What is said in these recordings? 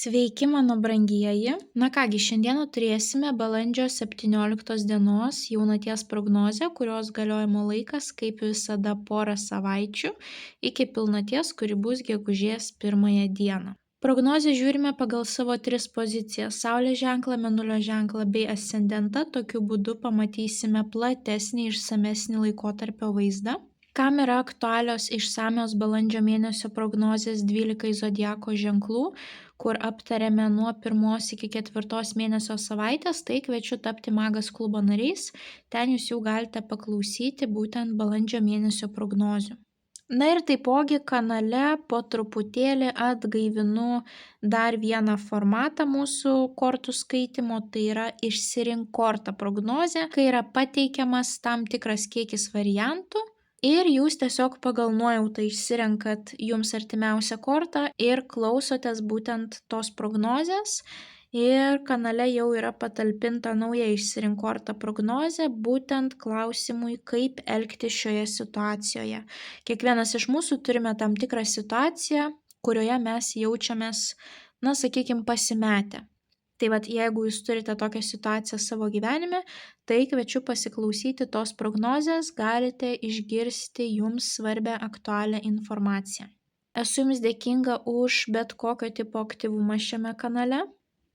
Sveiki, mano brangieji. Na kągi, šiandieną turėsime balandžio 17 dienos jaunaties prognozę, kurios galiojimo laikas, kaip visada, porą savaičių iki pilnaties, kuri bus gegužės 1 dieną. Prognozę žiūrime pagal savo 3 pozicijas – Saulės ženklą, Mėnulio ženklą bei ascendentą. Tokiu būdu pamatysime platesnį, išsamesnį laikotarpio vaizdą. Kam yra aktualios išsamios balandžio mėnesio prognozės 12 zodiako ženklų, kur aptarėme nuo 1 iki 4 mėnesio savaitės, tai kviečiu tapti Magas klubo nariais. Ten jūs jau galite paklausyti būtent balandžio mėnesio prognozių. Na ir taipogi kanale po truputėlį atgaivinu dar vieną formatą mūsų kortų skaitimo, tai yra išsirink kortą prognozė, kai yra pateikiamas tam tikras kiekis variantų. Ir jūs tiesiog pagal nuojautą išsirenkat jums artimiausią kortą ir klausotės būtent tos prognozės. Ir kanale jau yra patalpinta nauja išsirink kortą prognozė, būtent klausimui, kaip elgtis šioje situacijoje. Kiekvienas iš mūsų turime tam tikrą situaciją, kurioje mes jaučiamės, sakykime, pasimetę. Tai vat, jeigu jūs turite tokią situaciją savo gyvenime, tai kviečiu pasiklausyti tos prognozės, galite išgirsti jums svarbią aktualią informaciją. Esu jums dėkinga už bet kokio tipo aktyvumą šiame kanale.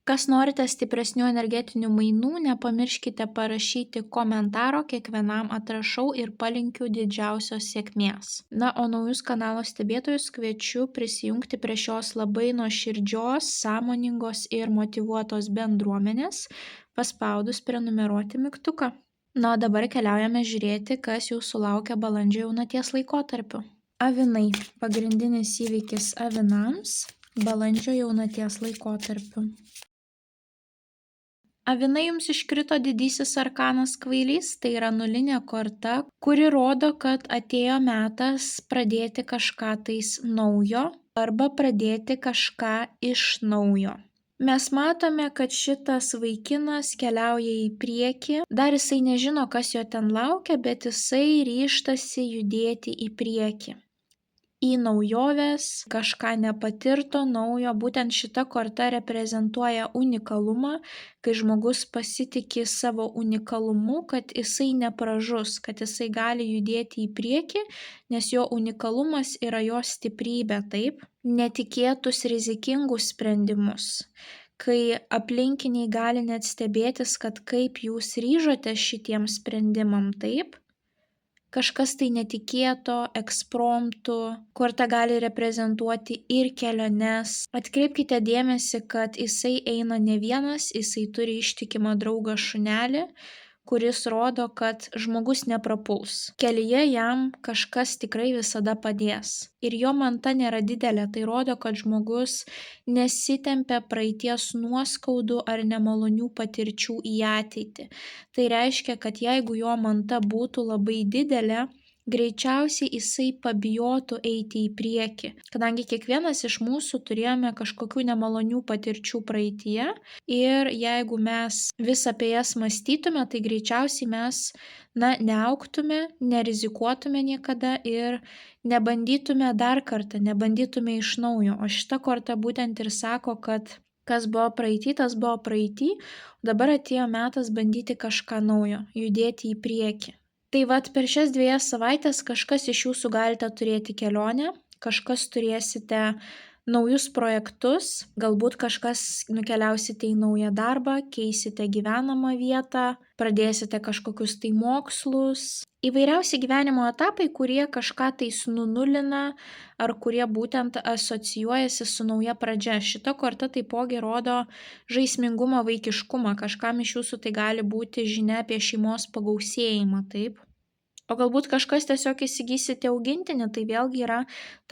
Kas norite stipresnių energetinių mainų, nepamirškite parašyti komentaro, kiekvienam atrašau ir palinkiu didžiausios sėkmės. Na, o naujus kanalo stebėtojus kviečiu prisijungti prie šios labai nuoširdžios, sąmoningos ir motyvuotos bendruomenės, paspaudus prenumeruoti mygtuką. Na, o dabar keliaujame žiūrėti, kas jūsų laukia balandžio jaunaties laikotarpiu. Avinai. Pagrindinis įvykis avinams balandžio jaunaties laikotarpiu. Avinai jums iškrito didysis arkanas kvailys, tai yra nulinė korta, kuri rodo, kad atėjo metas pradėti kažką tais naujo arba pradėti kažką iš naujo. Mes matome, kad šitas vaikinas keliauja į priekį, dar jisai nežino, kas jo ten laukia, bet jisai ryžtasi judėti į priekį. Į naujoves, kažką nepatirto naujo, būtent šita korta reprezentuoja unikalumą, kai žmogus pasitiki savo unikalumu, kad jisai nepražus, kad jisai gali judėti į priekį, nes jo unikalumas yra jo stiprybė, taip, netikėtus rizikingus sprendimus. Kai aplinkiniai gali net stebėtis, kad kaip jūs ryžote šitiem sprendimam, taip, kažkas tai netikėto, ekspromtų, korta gali reprezentuoti ir keliones. Atkreipkite dėmesį, kad jisai eina ne vienas, jisai turi ištikimą draugą šunelį, kuris rodo, kad žmogus neprapuls. Kelyje jam kažkas tikrai visada padės. Ir jo manta nėra didelė, tai rodo, kad žmogus nesitempia praeities nuoskaudų ar nemalonių patirčių į ateitį. Tai reiškia, kad jeigu jo manta būtų labai didelė, greičiausiai jisai pabijotų eiti į priekį. Kadangi kiekvienas iš mūsų turėjome kažkokių nemalonių patirčių praeitie ir jeigu mes vis apie jas mąstytume, tai greičiausiai mes neaugtume, nerizikuotume niekada ir nebandytume dar kartą, nebandytume iš naujo. O šita korta būtent ir sako, kad kas buvo praeity, tas buvo praeity, dabar atėjo metas bandyti kažką naujo, judėti į priekį. Tai vat per šias 2 savaitės kažkas iš jūsų galite turėti kelionę, kažkas turėsite naujus projektus, galbūt kažkas nukeliausite į naują darbą, keisite gyvenamą vietą, pradėsite kažkokius tai mokslus. Įvairiausi gyvenimo etapai, kurie kažką tais nunulina ar kurie būtent asocijuojasi su nauja pradžia. Šita korta taipogi rodo žaismingumą, vaikiškumą. Kažkam iš jūsų tai gali būti žinia apie šeimos pagausėjimą, taip? O galbūt kažkas tiesiog įsigysite augintinį, tai vėlgi yra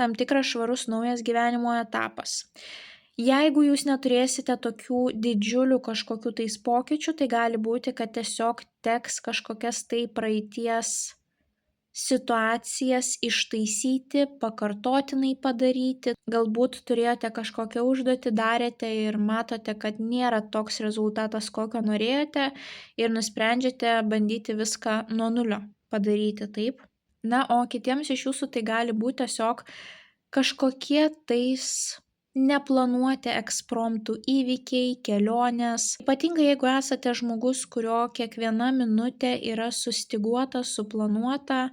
tam tikras švarus naujas gyvenimo etapas. Jeigu jūs neturėsite tokių didžiulių kažkokių tais pokyčių, tai gali būti, kad tiesiog teks kažkokias tai praeities situacijas ištaisyti, pakartotinai padaryti. Galbūt turėjote kažkokią užduotį, darėte ir matote, kad nėra toks rezultatas, kokio norėjote ir nusprendžiate bandyti viską nuo nulio padaryti, taip. Na, o kitiems iš jūsų tai gali būti tiesiog kažkokie tais neplanuoti ekspromtų įvykiai, kelionės. Ypatingai jeigu esate žmogus, kurio kiekviena minutė yra sustyguota, suplanuota,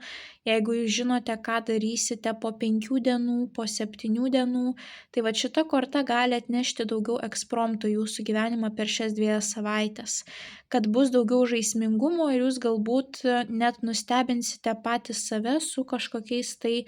jeigu jūs žinote, ką darysite po 5 dienų, po 7 dienų, tai va šita korta gali atnešti daugiau ekspromtų jūsų gyvenimą per šias 2 savaitės, kad bus daugiau žaismingumo ir jūs galbūt net nustebinsite patys save su kažkokiais tai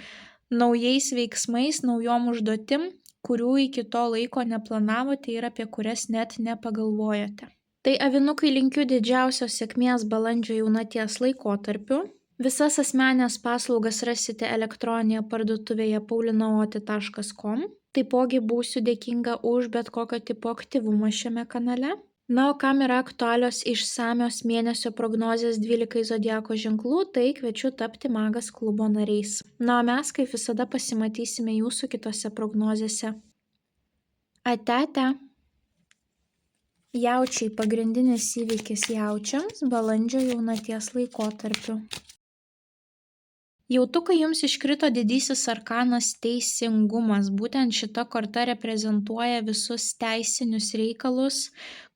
naujais veiksmais, naujom užduotim, kurių iki to laiko neplanavote ir apie kurias net nepagalvojote. Tai avinukai linkiu didžiausios sėkmės balandžio jaunaties laikotarpiu. Visas asmenines paslaugas rasite elektroninėje parduotuvėje paulinaoti.com. Taipogi būsiu dėkinga už bet kokio tipo aktyvumą šiame kanale. Na, o kam yra aktualios išsamios mėnesio prognozės 12 zodiako ženklų, tai kviečiu tapti Magas klubo nariais. Na, o mes kaip visada pasimatysime jūsų kitose prognozėse. Ate. Jaučiai pagrindinis įvykis jaučiams balandžio jaunaties laikotarpiu. Jautukai jums iškrito didysis arkanas teisingumas. Būtent šita korta reprezentuoja visus teisinius reikalus,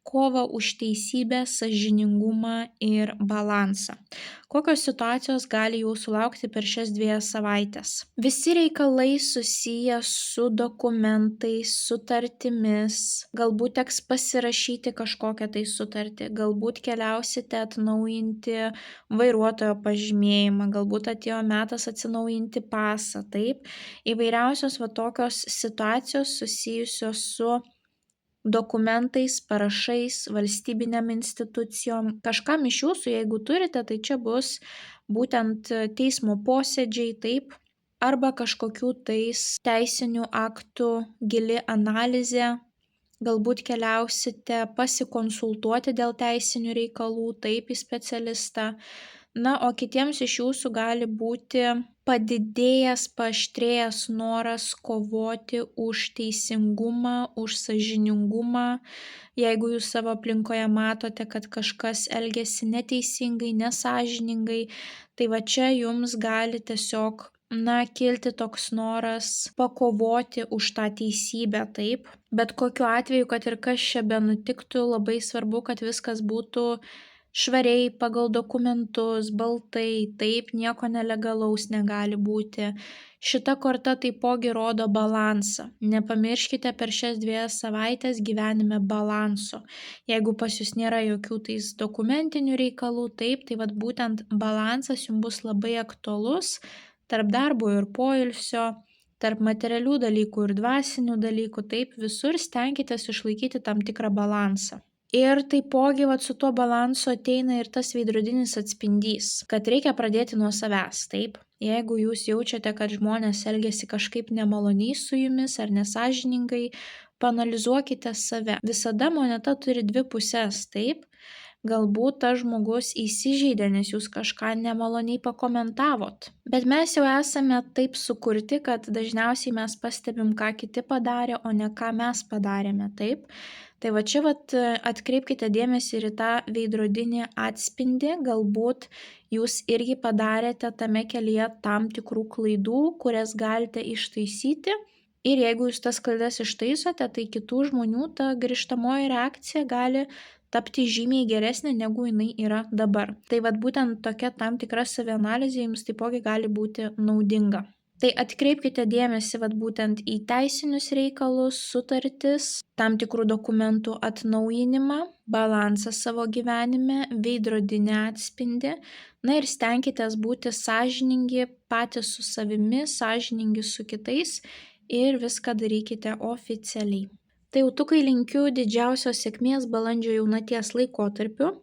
kovą už teisybę, sąžiningumą ir balansą. Kokios situacijos gali jūsų laukti per šias 2 savaitės? Visi reikalai susiję su dokumentais, sutartimis, galbūt teks pasirašyti kažkokią tai sutartį, galbūt keliausite atnaujinti vairuotojo pažymėjimą, galbūt atėjo metas atsinaujinti pasą, taip? Įvairiausios va tokios situacijos susijusios su dokumentais, parašais, valstybinėm institucijom. Kažkam iš jūsų, jeigu turite, tai čia bus būtent teismo posėdžiai, taip, arba kažkokių tais teisinių aktų gili analizė. Galbūt keliausite pasikonsultuoti dėl teisinių reikalų, taip, į specialistą. Na, o kitiems iš jūsų gali būti padidėjęs, paaštrėjęs noras kovoti už teisingumą, už sąžiningumą. Jeigu jūs savo aplinkoje matote, kad kažkas elgiasi neteisingai, nesąžiningai, tai va čia jums gali tiesiog kilti toks noras pakovoti už tą teisybę, taip. Bet kokiu atveju, kad ir kas čia benutiktų, labai svarbu, kad viskas būtų švariai, pagal dokumentus, baltai, taip, nieko nelegalaus negali būti. Šita korta taipogi rodo balansą. Nepamirškite per šias 2 savaitės gyvenime balanso. Jeigu pas jūs nėra jokių tais dokumentinių reikalų, taip, tai vat būtent balansas jums bus labai aktualus tarp darbo ir poilsio, tarp materialių dalykų ir dvasinių dalykų, taip, visur stenkitės išlaikyti tam tikrą balansą. Ir taipogi su tuo balansu ateina ir tas veidrodinis atspindys, kad reikia pradėti nuo savęs, taip. Jeigu jūs jaučiate, kad žmonės elgiasi kažkaip nemaloniai su jumis ar nesąžiningai, paanalizuokite save. Visada moneta turi 2 puses, taip. Galbūt tas žmogus įsižeidė, nes jūs kažką nemaloniai pakomentavot. Bet mes jau esame taip sukurti, kad dažniausiai mes pastebim, ką kiti padarė, o ne ką mes padarėme, taip. Tai va čia atkreipkite dėmesį ir į tą veidrodinį atspindį, galbūt jūs irgi padarėte tame kelyje tam tikrų klaidų, kurias galite ištaisyti. Ir jeigu jūs tas klaidas ištaisote, tai kitų žmonių ta grįžtamoji reakcija gali tapti žymiai geresnė, negu jinai yra dabar. Tai būtent tokia tam tikra savianalizė jums taipogi gali būti naudinga. Tai atkreipkite dėmesį būtent į teisinius reikalus, sutartis, tam tikrų dokumentų atnaujinimą, balansą savo gyvenime, veidrodinį atspindį. Na ir stenkitės būti sąžiningi patys su savimi, sąžiningi su kitais ir viską darykite oficialiai. Tai jautukai linkiu didžiausios sėkmės balandžio jaunaties laikotarpiu.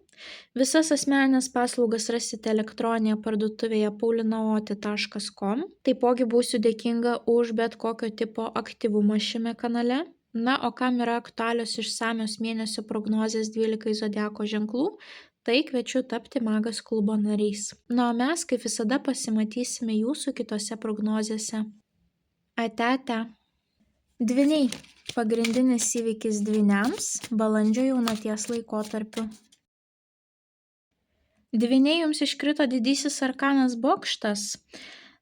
Visas asmeninės paslaugas rasite elektroninėje parduotuvėje paulinaoti.com. Taipogi būsiu dėkinga už bet kokio tipo aktyvumą šiame kanale. Na, o kam yra aktualios išsamios mėnesio prognozės 12 zodiako ženklų, tai kviečiu tapti Magas klubo nariais. Na, o mes kaip visada pasimatysime jūsų kitose prognozėse. Ate. Dvyniai. Pagrindinis įvykis dvyniams balandžio jaunaties laikotarpiu. Dvyniai jums iškrito didysis arkanas bokštas.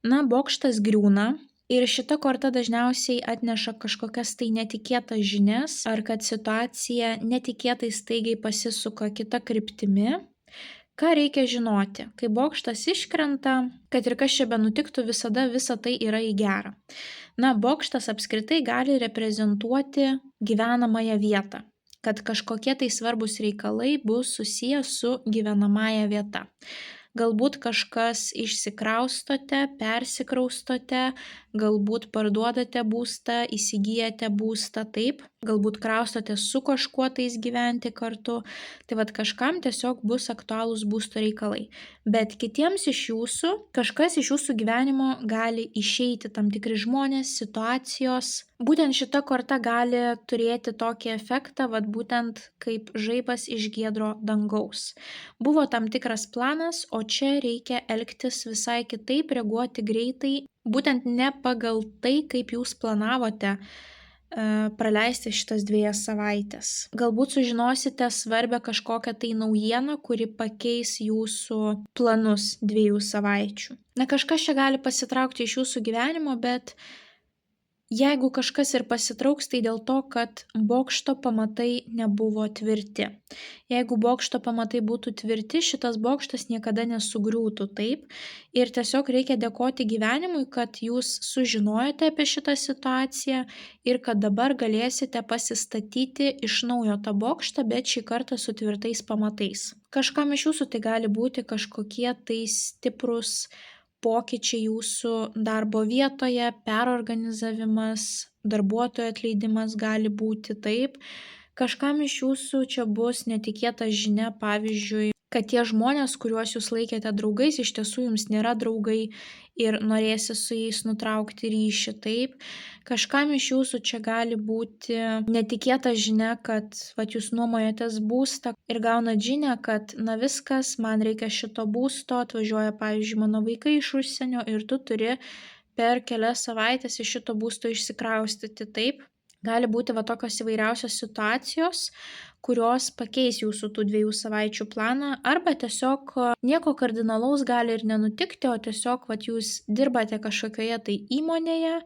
Na, bokštas griūna. Ir šita korta dažniausiai atneša kažkokias tai netikėtas žinias, ar kad situacija netikėtai staigiai pasisuka kita kryptimi. Ką reikia žinoti? Kai bokštas iškrenta, kad ir kas čia benutiktų, visada visa tai yra į gerą. Na, bokštas apskritai gali reprezentuoti gyvenamąją vietą, kad kažkokie tai svarbus reikalai bus susiję su gyvenamąja vieta. Galbūt kažkas išsikraustote, persikraustote, galbūt parduodate būstą, įsigijate būstą, taip, galbūt kraustotės su kažkuo tais gyventi kartu, tai vat kažkam tiesiog bus aktualūs būsto reikalai. Bet kitiems iš jūsų, kažkas iš jūsų gyvenimo gali išeiti, tam tikri žmonės, situacijos. Būtent šita korta gali turėti tokį efektą, vat būtent kaip žaibas iš giedro dangaus. Buvo tam tikras planas, o čia reikia elgtis visai kitaip, reaguoti greitai, būtent ne pagal tai, kaip jūs planavote praleisti šitas 2 savaitės. Galbūt sužinosite svarbę kažkokią tai naujieną, kuri pakeis jūsų planus 2 savaičių. Na, kažkas čia gali pasitraukti iš jūsų gyvenimo, bet jeigu kažkas ir pasitrauks, tai dėl to, kad bokšto pamatai nebuvo tvirti. Jeigu bokšto pamatai būtų tvirti, šitas bokštas niekada nesugriūtų, taip. Ir tiesiog reikia dėkoti gyvenimui, kad jūs sužinojote apie šitą situaciją ir kad dabar galėsite pasistatyti iš naujo tą bokštą, bet šį kartą su tvirtais pamatais. Kažkam iš jūsų tai gali būti kažkokie tai stiprus pokyčiai jūsų darbo vietoje, perorganizavimas, darbuotojų atleidimas gali būti, taip. Kažkam iš jūsų čia bus netikėta žinia, pavyzdžiui, kad tie žmonės, kuriuos jūs laikėte draugais, iš tiesų jums nėra draugai ir norėsi su jais nutraukti ryšį, taip. Kažkam iš jūsų čia gali būti netikėta žinia, kad jūs nuomojatės būstą ir gaunat žinią, kad na viskas, man reikia šito būsto, atvažiuoja, pavyzdžiui, mano vaikai iš užsienio ir tu turi per kelias savaitės iš šito būsto išsikraustyti, taip. Gali būti tokios įvairiausios situacijos, kurios pakeis jūsų tų 2 savaičių planą, arba tiesiog nieko kardinalaus gali ir nenutikti, o tiesiog jūs dirbate kažkokioje tai įmonėje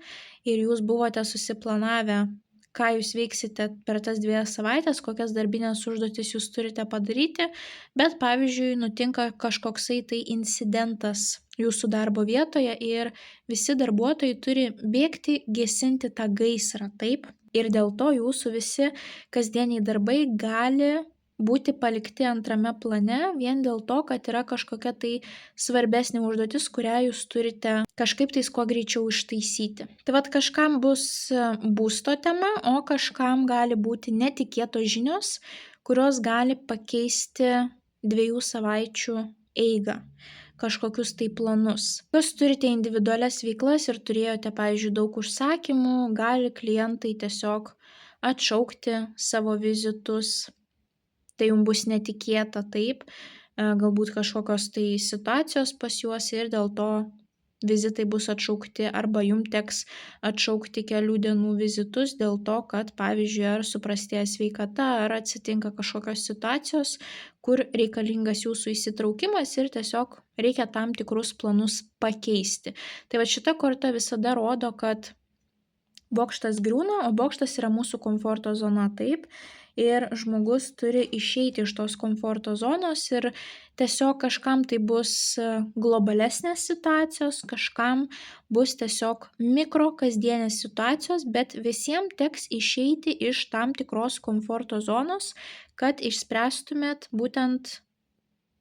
ir jūs buvote susiplanavę, ką jūs veiksite per tas 2 savaitės, kokias darbinės užduotis jūs turite padaryti, bet pavyzdžiui nutinka kažkoksai tai incidentas jūsų darbo vietoje ir visi darbuotojai turi bėgti gesinti tą gaisrą, taip. Ir dėl to jūsų visi kasdieniai darbai gali būti palikti antrame plane vien dėl to, kad yra kažkokia tai svarbesnė užduotis, kurią jūs turite kažkaip tais kuo greičiau ištaisyti. Tai kažkam bus būsto tema, o kažkam gali būti netikėtos žinios, kurios gali pakeisti 2 savaičių eigą, kažkokius tai planus. Jūs turite individualias veiklas ir turėjote, pavyzdžiui, daug užsakymų, gali klientai tiesiog atšaukti savo vizitus, tai jums bus netikėta, taip, galbūt kažkokios tai situacijos pas juos ir dėl to vizitai bus atšaukti arba jums teks atšaukti kelių dienų vizitus dėl to, kad, pavyzdžiui, ar suprastėja sveikata, ar atsitinka kažkokios situacijos, kur reikalingas jūsų įsitraukimas ir tiesiog reikia tam tikrus planus pakeisti. Tai šita korta visada rodo, kad bokštas griūna, o bokštas yra mūsų komforto zona, taip. Ir žmogus turi išeiti iš tos komforto zonos ir tiesiog kažkam tai bus globalesnės situacijos, kažkam bus tiesiog mikro kasdienės situacijos, bet visiems teks išeiti iš tam tikros komforto zonos, kad išspręstumėt būtent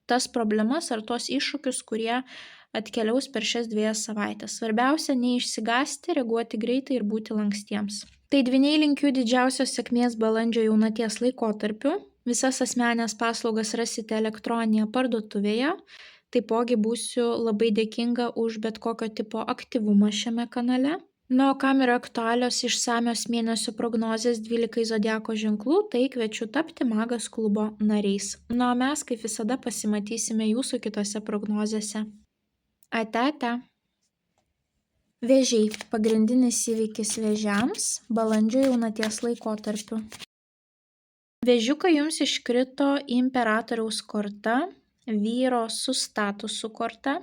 tas problemas ar tos iššūkius, kurie atkeliaus per šias 2 savaitės. Svarbiausia, neišsigąsti, reaguoti greitai ir būti lankstiems. Tai dvyniai linkiu didžiausios sėkmės balandžio jaunaties laikotarpiu. Visas asmenines paslaugas rasite elektroninėje parduotuvėje. Taipogi būsiu labai dėkinga už bet kokio tipo aktyvumą šiame kanale. Na, o kam yra aktualios išsamios mėnesio prognozės 12 zodiako ženklų, tai kviečiu tapti Magas klubo nariais. Na, o mes kaip visada pasimatysime jūsų kitose prognozėse. Ate. Vėžiai – pagrindinis įvykis vėžiams balandžio jaunaties laikotarpiu. Vėžiukai jums iškrito imperatoriaus korta, vyro su statusu korta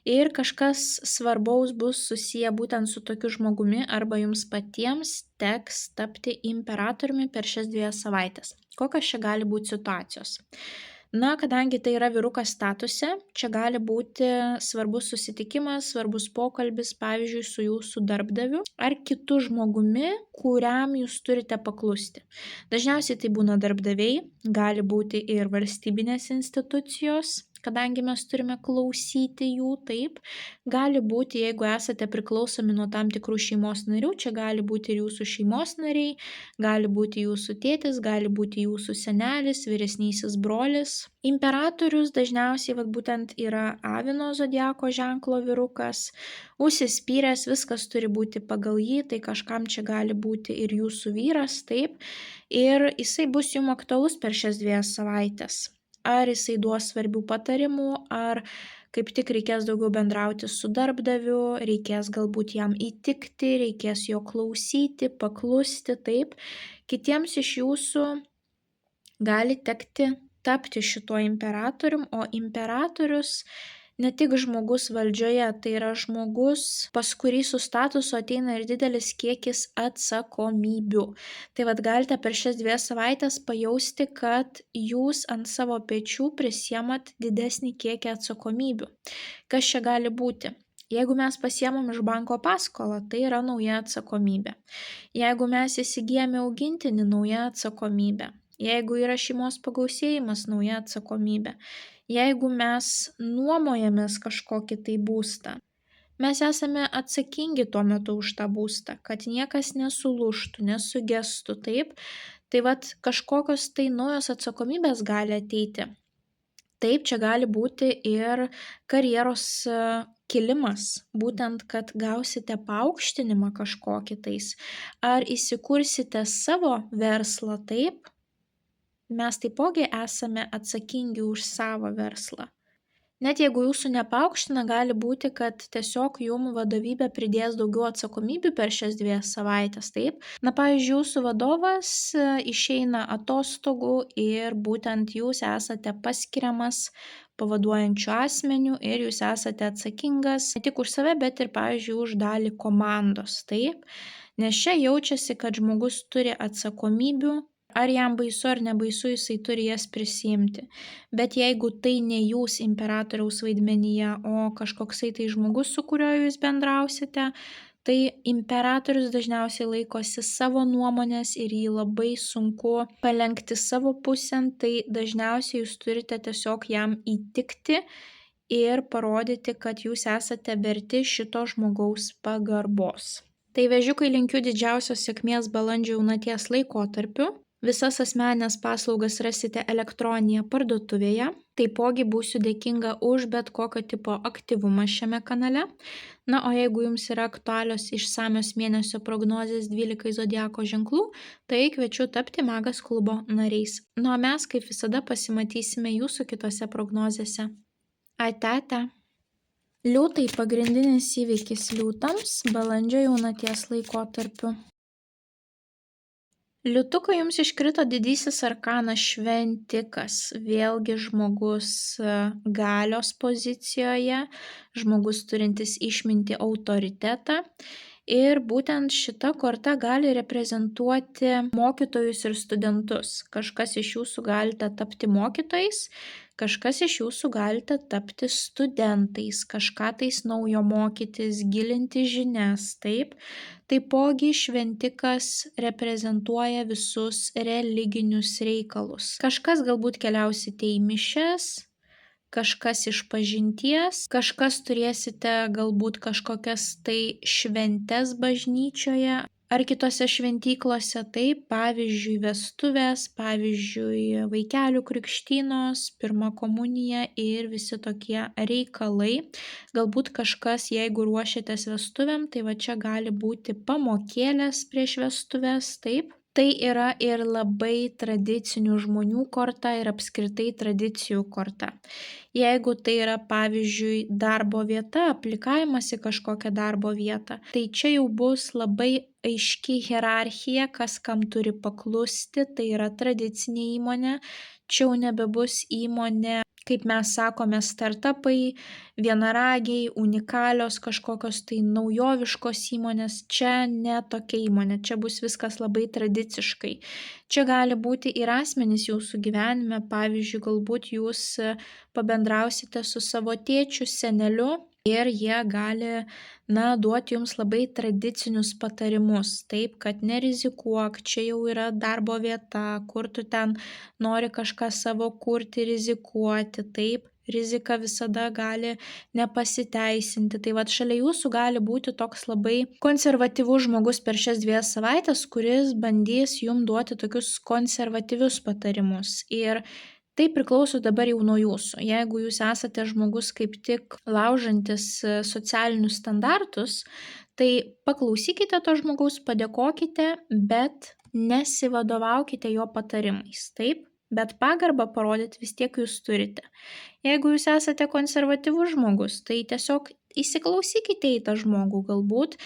ir kažkas svarbaus bus susiję būtent su tokiu žmogumi arba jums patiems teks tapti imperatoriumi per šias 2 savaites. Kokios čia gali būti situacijos? Na, kadangi tai yra vyrukas statuse, čia gali būti svarbus susitikimas, svarbus pokalbis, pavyzdžiui, su jūsų darbdaviu ar kitu žmogumi, kuriam jūs turite paklusti. Dažniausiai tai būna darbdaviai, gali būti ir valstybinės institucijos, kadangi mes turime klausyti jų, taip. Gali būti, jeigu esate priklausomi nuo tam tikrų šeimos narių, čia gali būti ir jūsų šeimos nariai, gali būti jūsų tėtis, gali būti jūsų senelis, vyresnysis brolis. Imperatorius dažniausiai būtent yra avino zodiako ženklo vyrukas, užsispyręs, viskas turi būti pagal jį, tai kažkam čia gali būti ir jūsų vyras, taip, ir jisai bus jums aktualus per šias 2 savaites. Ar jisai duos svarbių patarimų, ar kaip tik reikės daugiau bendrauti su darbdaviu, reikės galbūt jam įtikti, reikės jo klausyti, paklusti, taip. Kitiems iš jūsų gali tekti tapti šituo imperatorium, o imperatorius ne tik žmogus valdžioje, tai yra žmogus, pas kurį su statusu ateina ir didelis kiekis atsakomybių. Tai galite per šias 2 savaitės pajausti, kad jūs ant savo pečių prisiemat didesnį kiekį atsakomybių. Kas čia gali būti? Jeigu mes pasiemam iš banko paskolą, tai yra nauja atsakomybė. Jeigu mes įsigijame augintinį, nauja atsakomybė. Jeigu yra šeimos pagausėjimas, nauja atsakomybė. Jeigu mes nuomojamės kažkokį tai būstą, mes esame atsakingi tuo metu už tą būstą, kad niekas nesulūžtų, nesugestų, taip. Tai kažkokios tai naujos atsakomybės gali ateiti. Taip, čia gali būti ir karjeros kilimas, būtent, kad gausite paaukštinimą kažkokį tais, ar įsikursite savo verslą, taip. Mes taipogi esame atsakingi už savo verslą. Net jeigu jūsų nepaaukština, gali būti, kad tiesiog jums vadovybė pridės daugiau atsakomybių per šias 2 savaitės, taip. Na, pavyzdžiui, jūsų vadovas išeina atostogų ir būtent jūs esate paskiriamas pavaduojančiu asmeniu ir jūs esate atsakingas ne tik už save, bet ir, pavyzdžiui, už dalį komandos, taip. Nes čia jaučiasi, kad žmogus turi atsakomybių. Ar jam baisu ar nebaisu, jisai turi jas prisiimti. Bet jeigu tai ne jūs imperatoriaus vaidmenyje, o kažkoksai tai žmogus, su kuriuo jūs bendrausite, tai imperatorius dažniausiai laikosi savo nuomonės ir jį labai sunku palenkti savo pusėn, tai dažniausiai jūs turite tiesiog jam įtikti ir parodyti, kad jūs esate verti šito žmogaus pagarbos. Tai vėžiukai, linkiu didžiausios sėkmės balandžio jaunaties laikotarpiu. Visas asmeninės paslaugas rasite elektroninėje parduotuvėje. Taipogi būsiu dėkinga už bet kokio tipo aktyvumą šiame kanale. Na, o jeigu jums yra aktualios išsamios mėnesio prognozės 12 zodiako ženklų, tai kviečiu tapti Magas klubo nariais. Na, o mes kaip visada pasimatysime jūsų kitose prognozėse. Ate, ate. Liūtai, pagrindinis įvykis liūtams balandžio jaunaties laikotarpiu. Liūtukai, jums iškrito didysis arkanas šventikas, vėlgi žmogus galios pozicijoje, žmogus turintis išmintį, autoritetą. Ir būtent šita korta gali reprezentuoti mokytojus ir studentus. Kažkas iš jūsų galite tapti mokytojais, kažkas iš jūsų galite tapti studentais, kažką tais naujo mokytis, gilinti žinias, taip. Taipogi šventikas reprezentuoja visus religinius reikalus. Kažkas galbūt keliausite į mišias, kažkas išpažinties, kažkas turėsite galbūt kažkokias tai šventes bažnyčioje ar kitose šventyklose, tai pavyzdžiui vestuvės, pavyzdžiui vaikelių krikštynos, pirma komunija ir visi tokie reikalai. Galbūt kažkas, jeigu ruošiatės vestuvėm, tai čia gali būti pamokėlės prieš vestuvės, taip. Tai yra ir labai tradicinių žmonių korta ir apskritai tradicijų korta. Jeigu tai yra, pavyzdžiui, darbo vieta, aplikavimas į kažkokią darbo vietą, tai čia jau bus labai aiški hierarchija, kas kam turi paklusti, tai yra tradicinė įmonė, čia jau nebebus įmonė kaip mes sakome, startupai, vienaragiai, unikalios kažkokios tai naujoviškos įmonės. Čia ne tokia įmonė, čia bus viskas labai tradiciškai. Čia gali būti ir asmenys jūsų gyvenime, pavyzdžiui, galbūt jūs pabendrausite su savo tėčiu, seneliu ir jie gali, duoti jums labai tradicinius patarimus, taip, kad nerizikuok, čia jau yra darbo vieta, kur tu ten nori kažką savo kurti, rizikuoti, taip, rizika visada gali nepasiteisinti. Tai vat šalia jūsų gali būti toks labai konservatyvus žmogus per šias 2 savaitės, kuris bandys jums duoti tokius konservatyvius patarimus. Ir tai priklauso dabar jau nuo jūsų. Jeigu jūs esate žmogus kaip tik laužantis socialinius standartus, tai paklausykite to žmogaus, padėkokite, bet nesivadovaukite jo patarimais, taip? Bet pagarbą parodyti vis tiek jūs turite. Jeigu jūs esate konservatyvus žmogus, tai tiesiog įsiklausykite į tą žmogų, galbūt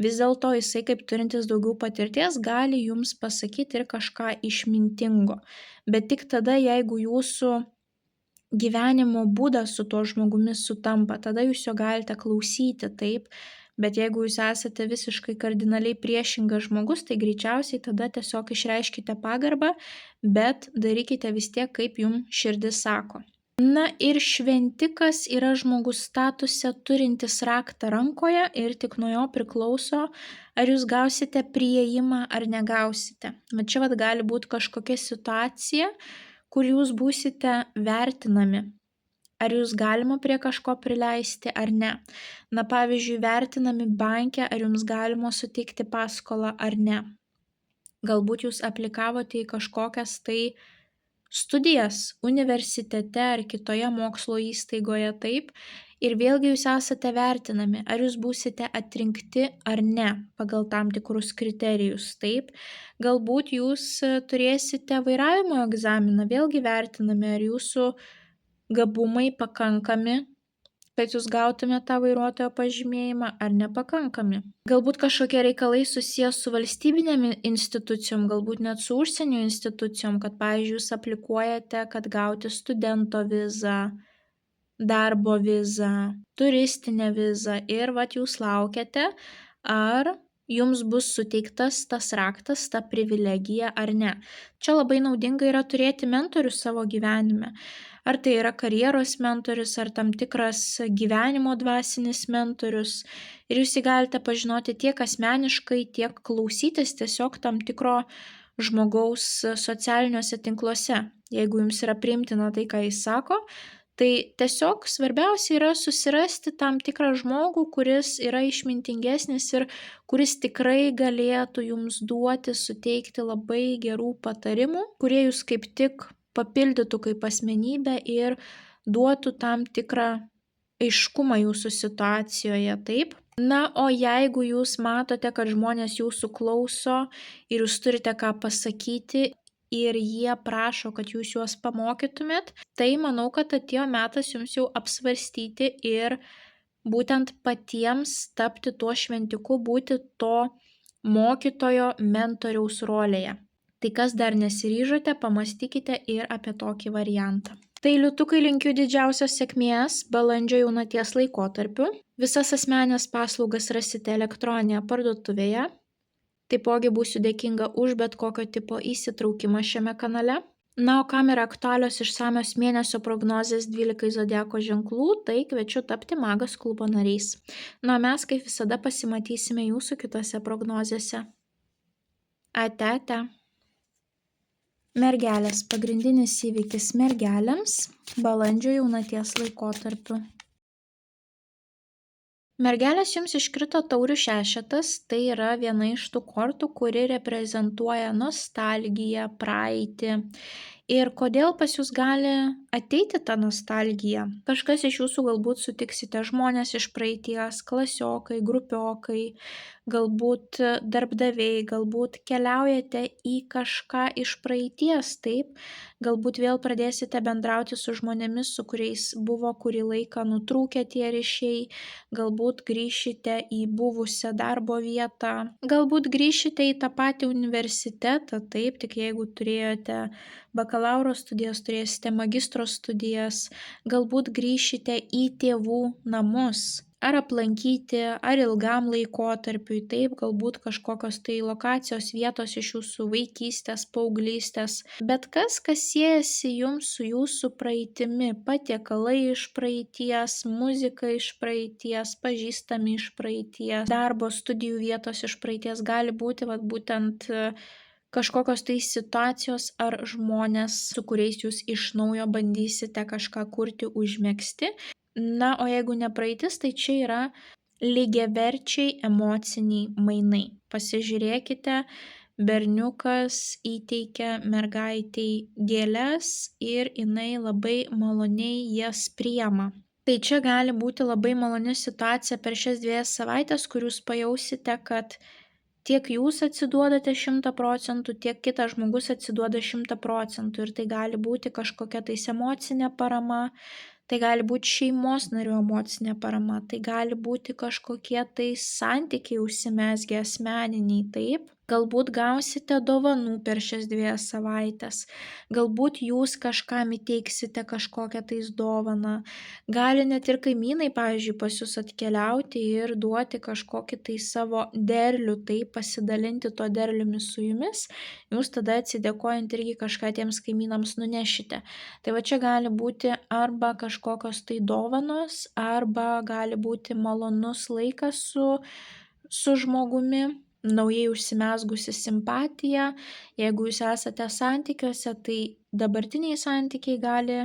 vis dėlto jisai kaip turintis daugiau patirties gali jums pasakyti ir kažką išmintingo. Bet tik tada, jeigu jūsų gyvenimo būdas su tuo žmogumi sutampa, tada jūs jo galite klausyti, taip, bet jeigu jūs esate visiškai kardinaliai priešingas žmogus, tai greičiausiai tada tiesiog išreiškite pagarbą, bet darykite vis tiek, kaip jums širdis sako. Na ir šventikas yra žmogus statuse turintis raktą rankoje ir tik nuo jo priklauso, ar jūs gausite priėjimą ar negausite. Bet čia gali būti kažkokia situacija, kur jūs būsite vertinami. Ar jūs galima prie kažko prileisti ar ne. Na pavyzdžiui, vertinami banke, ar jums galima suteikti paskolą ar ne. Galbūt jūs aplikavote į kažkokias tai studijas universitete ar kitoje mokslo įstaigoje, taip, ir vėlgi jūs esate vertinami, ar jūs būsite atrinkti ar ne pagal tam tikrus kriterijus, taip. Galbūt jūs turėsite vairavimo egzaminą, vėlgi vertinami, ar jūsų gabumai pakankami, kad jūs gautumėte tą vairuotojo pažymėjimą ar nepakankami. Galbūt kažkokie reikalai susijęs su valstybinėm institucijom, galbūt net su užsienio institucijom, kad, pavyzdžiui, jūs aplikuojate, kad gauti studento vizą, darbo vizą, turistinę vizą ir jūs laukiate, ar jums bus suteiktas tas raktas, ta privilegija ar ne. Čia labai naudinga yra turėti mentorius savo gyvenime. Ar tai yra karjeros mentorius, ar tam tikras gyvenimo dvasinis mentorius. Ir jūs jį galite pažinoti tiek asmeniškai, tiek klausytis tiesiog tam tikro žmogaus socialiniuose tinkluose. Jeigu jums yra priimtina tai, ką jis sako, tai tiesiog svarbiausia yra susirasti tam tikrą žmogų, kuris yra išmintingesnis ir kuris tikrai galėtų jums duoti, suteikti labai gerų patarimų, kurie jūs kaip tik papildytų kaip asmenybę ir duotų tam tikrą aiškumą jūsų situacijoje, taip? Na, o jeigu jūs matote, kad žmonės jūsų klauso ir jūs turite ką pasakyti ir jie prašo, kad jūs juos pamokytumėt, tai manau, kad atėjo metas jums jau apsvarstyti ir būtent patiems tapti tuo šventiku, būti to mokytojo mentoriaus rolėje. Tai kas dar nesiryžote, pamastykite ir apie tokį variantą. Tai liūtukai linkiu didžiausios sėkmės balandžio jaunaties laikotarpiu. Visas asmenines paslaugas rasite elektroninėje parduotuvėje. Taipogi būsiu dėkinga už bet kokio tipo įsitraukimą šiame kanale. Na, o kam yra aktualios išsamios mėnesio prognozės 12 zodiako ženklų, tai kviečiu tapti Magas klubo nariais. Na, mes kaip visada pasimatysime jūsų kitose prognozėse. Ate. Mergelės. Pagrindinis įvykis mergelėms balandžio jaunaties laikotarpiu. Mergelės jums iškrito taurių šešetas, tai yra viena iš tų kortų, kuri reprezentuoja nostalgiją, praeitį. Ir kodėl pas jūs gali ateiti ta nostalgija? Kažkas iš jūsų galbūt sutiksite žmonės iš praeities, klasiokai, grupiokai, galbūt darbdaviai, galbūt keliaujate į kažką iš praeities, taip? Galbūt vėl pradėsite bendrauti su žmonėmis, su kuriais buvo kurį laiką nutrūkę tie ryšiai, galbūt grįšite į buvusią darbo vietą, galbūt grįšite į tą patį universitetą, taip, tik jeigu turėjote bakalauro studijas turėsite, magistro studijas, galbūt grįšite į tėvų namus. Ar aplankyti, ar ilgam laikotarpiui, taip, galbūt kažkokios tai lokacijos, vietos iš jūsų vaikystės, paauglystės. Bet kas siejasi jums su jūsų praeitimi, patiekalai iš praeities, muzika iš praeities, pažįstami iš praeities, darbo studijų vietos iš praeities, gali būti būtent kažkokios tai situacijos ar žmonės, su kuriais jūs iš naujo bandysite kažką kurti, užmegzti. Na, o jeigu ne praeitis, tai čia yra lygiaverčiai emociniai mainai. Pasižiūrėkite, berniukas įteikia mergaitei gėles ir jinai labai maloniai jas priima. Tai čia gali būti labai maloni situacija per šias 2 savaitės, kur jūs pajausite, kad tiek jūs atsiduodate 100%, tiek kitas žmogus atsiduoda 100%. Ir tai gali būti kažkokia tais emocinė parama, tai gali būti šeimos narių emocinė parama, tai gali būti kažkokie tai santykiai užsimezgę asmeniniai, taip. Galbūt gausite dovanų per šias 2 savaitės, galbūt jūs kažkam įteiksite kažkokią tais dovaną, gali net ir kaimynai, pavyzdžiui, pas jūs atkeliauti ir duoti kažkokį tai savo derlių, tai pasidalinti to derliumi su jumis, jūs tada atsidėkojant irgi kažką tiems kaimynams nunešite. Tai čia gali būti arba kažkokios tai dovanos, arba gali būti malonus laikas su žmogumi, naujai užsimezgusi simpatija. Jeigu jūs esate santykiuose, tai dabartiniai santykiai gali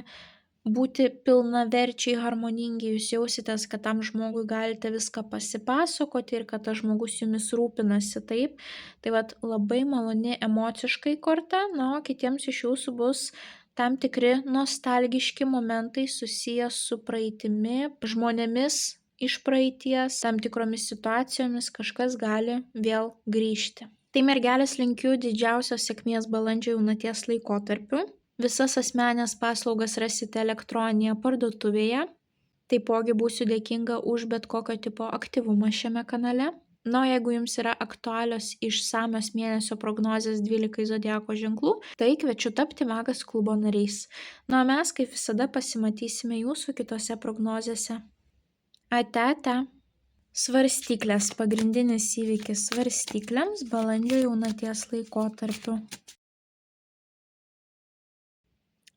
būti pilnaverčiai, harmoningi, jūs jausitės, kad tam žmogui galite viską pasipasakoti ir kad tas žmogus jumis rūpinasi, taip. Tai labai maloni emociškai korta, na, o kitiems iš jūsų bus tam tikri nostalgiški momentai susiję su praeitimi, žmonėmis iš praeities, tam tikromis situacijomis kažkas gali vėl grįžti. Tai mergelės linkiu didžiausios sėkmės balandžio jaunaties laikotarpiu. Visas asmenines paslaugas rasite elektroninėje parduotuvėje. Taipogi būsiu dėkinga už bet kokio tipo aktyvumą šiame kanale. Na, jeigu jums yra aktualios išsamios mėnesio prognozės 12 zodiako ženklų, tai kviečiu tapti Magas klubo nariais. Na, o mes kaip visada pasimatysime jūsų kitose prognozėse. Ate. Svarstyklės. Pagrindinis įvykis svarstyklėms balandžio jaunaties laikotarpiu.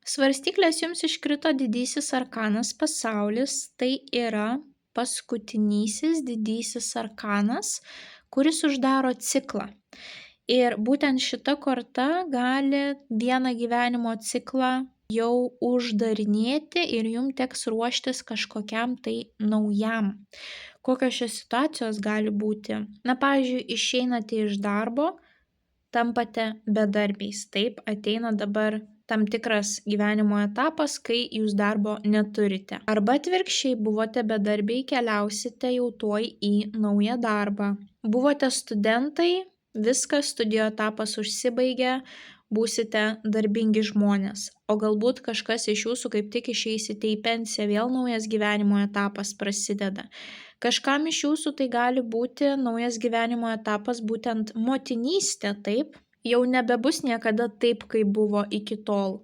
Svarstyklės jums iškrito didysis arkanas pasaulis, tai yra paskutinysis didysis arkanas, kuris uždaro ciklą. Ir būtent šita korta gali vieną gyvenimo ciklą jau uždarinėti ir jums teks ruoštis kažkokiam tai naujam. Kokios šios situacijos gali būti? Na, pavyzdžiui, išeinate iš darbo, tampate bedarbiais, taip, ateina dabar tam tikras gyvenimo etapas, kai jūs darbo neturite. Arba atvirkščiai, buvote bedarbiai, keliausite jau tuoj į naują darbą. Buvote studentai, viskas, studijų etapas užsibaigė, būsite darbingi žmonės. O galbūt kažkas iš jūsų kaip tik išeisite į pensiją, vėl naujas gyvenimo etapas prasideda. Kažkam iš jūsų tai gali būti naujas gyvenimo etapas būtent motinystė, taip? Jau nebebus niekada taip, kaip buvo iki tol.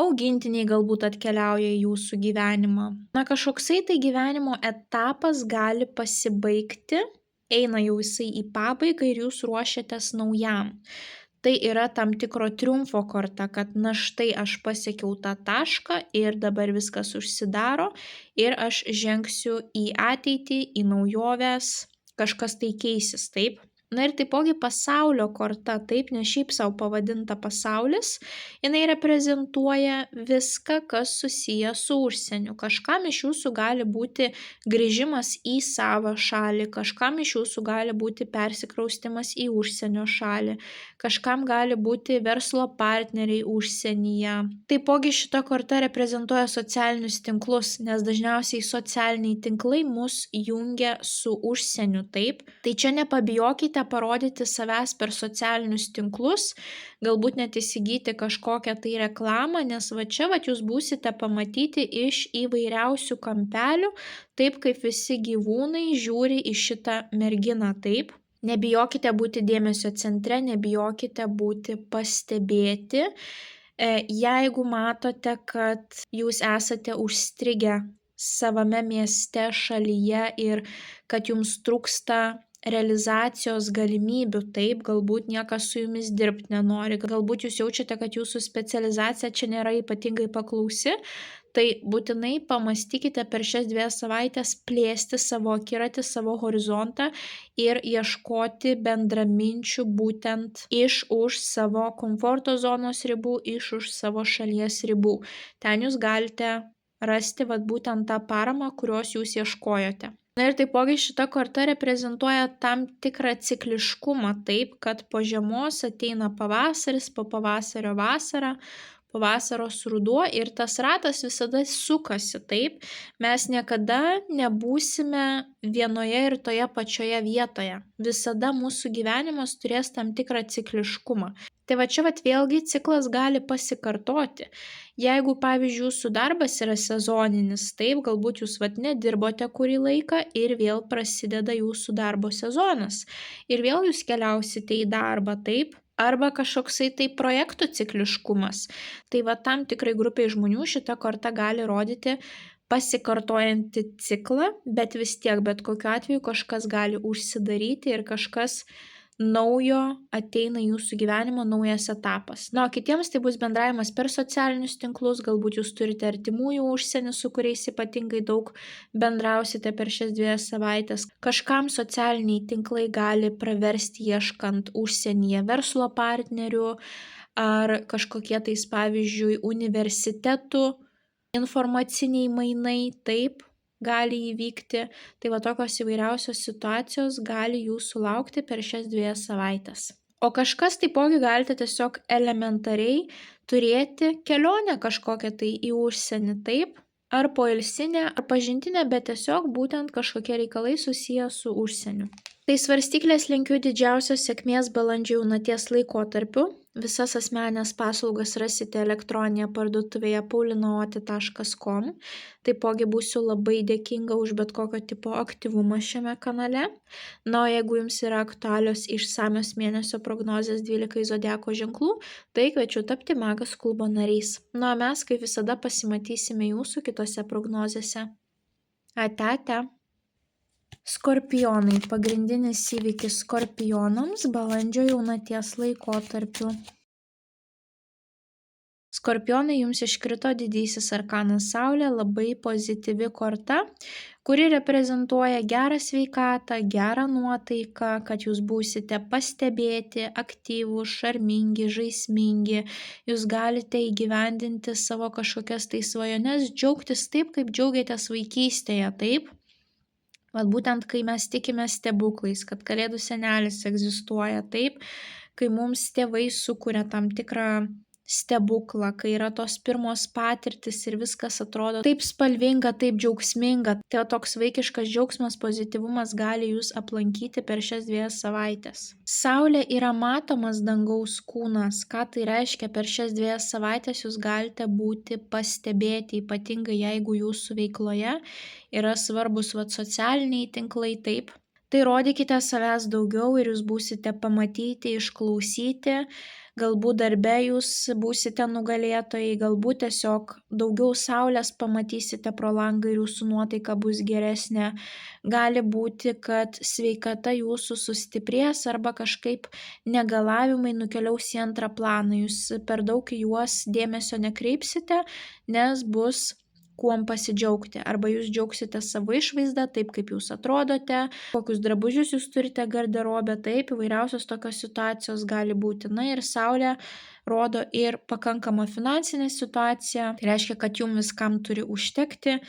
Augintiniai galbūt atkeliauja į jūsų gyvenimą. Na, kažkoksai tai gyvenimo etapas gali pasibaigti, eina jau jisai į pabaigą ir jūs ruošiatės naujam. Tai yra tam tikro triumfo korta, kad na štai aš pasiekiau tą tašką ir dabar viskas užsidaro ir aš žengsiu į ateitį, į naujoves, kažkas tai keisis, taip. Na ir taipogi pasaulio korta, taip, ne šiaip savo pavadinta pasaulis, jinai reprezentuoja viską, kas susiję su užsieniu. Kažkam iš jūsų gali būti grįžimas į savo šalį, kažkam iš jūsų gali būti persikraustimas į užsienio šalį, kažkam gali būti verslo partneriai užsienyje. Taipogi šita korta reprezentuoja socialinius tinklus, nes dažniausiai socialiniai tinklai mus jungia su užsieniu, taip. Tai čia nepabijokite parodyti savęs per socialinius tinklus, galbūt net įsigyti kažkokią tai reklamą, nes čia jūs būsite pamatyti iš įvairiausių kampelių, taip kaip visi gyvūnai žiūri į šitą merginą, taip. Nebijokite būti dėmesio centre, nebijokite būti pastebėti, Jeigu matote, kad jūs esate užstrigę savame mieste, šalyje ir kad jums trūksta realizacijos galimybių, taip, galbūt niekas su jumis dirbti nenori, galbūt jūs jaučiate, kad jūsų specializacija čia nėra ypatingai paklausi, tai būtinai pamastykite per šias 2 savaites plėsti savo akiratį, savo horizontą ir ieškoti bendraminčių būtent iš už savo komforto zonos ribų, iš už savo šalies ribų. Ten jūs galite rasti būtent tą paramą, kurios jūs ieškojote. Na ir taipogi šita korta reprezentuoja tam tikrą cikliškumą, taip, kad po žiemos ateina pavasaris, po pavasario vasara, po vasaros ruduo ir tas ratas visada sukasi, taip, mes niekada nebūsime vienoje ir toje pačioje vietoje. Visada mūsų gyvenimas turės tam tikrą cikliškumą. Tai va čia vėlgi ciklas gali pasikartoti. Jeigu, pavyzdžiui, jūsų darbas yra sezoninis, taip, galbūt jūs nedirbote kurį laiką ir vėl prasideda jūsų darbo sezonas. Ir vėl jūs keliausite į darbą, taip, arba kažkoksai tai projektų cikliškumas. Tai tam tikrai grupiai žmonių šita korta gali rodyti pasikartojantį ciklą, bet vis tiek, bet kokiu atveju kažkas gali užsidaryti ir kažkas naujo ateina į jūsų gyvenimo, naujas etapas. Na, o kitiems tai bus bendravimas per socialinius tinklus, galbūt jūs turite artimųjų užsienį, su kuriais ypatingai daug bendrausite per šias 2 savaitės. Kažkam socialiniai tinklai gali praversti ieškant užsienyje verslo partnerių ar kažkokie tais, pavyzdžiui, universitetų informaciniai mainai, taip, gali įvykti, tai tokios įvairiausios situacijos gali jūsų laukti per šias 2 savaitės. O kažkas taipogi galite tiesiog elementariai turėti kelionę kažkokią tai į užsienį, taip, ar poilsinę, ar pažintinę, bet tiesiog būtent kažkokie reikalai susiję su užsieniu. Tai svarstyklės linkiu didžiausios sėkmės balandžio jaunaties laikotarpiu. Visas asmeninės paslaugas rasite elektroninėje parduotuvėje paulinaoti.com. Taipogi būsiu labai dėkinga už bet kokio tipo aktyvumą šiame kanale. Na, o jeigu jums yra aktualios išsamios mėnesio prognozės 12 zodiako ženklų, tai kviečiu tapti Magas klubo nariais. Na, o mes kaip visada pasimatysime jūsų kitose prognozėse. Ate, ate. Skorpionai. Pagrindinis įvykis skorpionams balandžio jaunaties laikotarpiu. Skorpionai, jums iškrito didysis arkanas Saulė, labai pozityvi korta, kuri reprezentuoja gerą sveikatą, gerą nuotaiką, kad jūs būsite pastebėti, aktyvūs, šarmingi, žaismingi, jūs galite įgyvendinti savo kažkokias tai svajones, džiaugtis taip, kaip džiaugiatės vaikystėje, taip? Būtent kai mes tikime stebuklais, kad Kalėdų senelis egzistuoja, taip, kai mums tėvai sukuria tam tikrą stebuklą, kai yra tos pirmos patirtis ir viskas atrodo taip spalvinga, taip džiaugsminga. Tai toks vaikiškas džiaugsmas, pozityvumas gali jūs aplankyti per šias 2 savaitės. Saulė yra matomas dangaus kūnas. Ką tai reiškia? Per šias 2 savaitės jūs galite būti pastebėti, ypatingai jeigu jūsų veikloje yra svarbus socialiniai tinklai, taip. Tai rodykite savęs daugiau ir jūs būsite pamatyti, išklausyti. Galbūt darbe jūs būsite nugalėtojai, galbūt tiesiog daugiau saulės pamatysite pro langą ir jūsų nuotaika bus geresnė. Gali būti, kad sveikata jūsų sustiprės arba kažkaip negalavimai nukeliaus į antrą planą. Jūs per daug į juos dėmesio nekreipsite, nes bus kuom pasidžiaugti. Arba jūs džiaugsite savo išvaizdą, taip kaip jūs atrodote, kokius drabužius jūs turite garderobę, taip, įvairiausios tokios situacijos gali būti. Na ir Saulė rodo ir pakankamą finansinę situaciją, tai reiškia, kad jums viskam turi užtekti.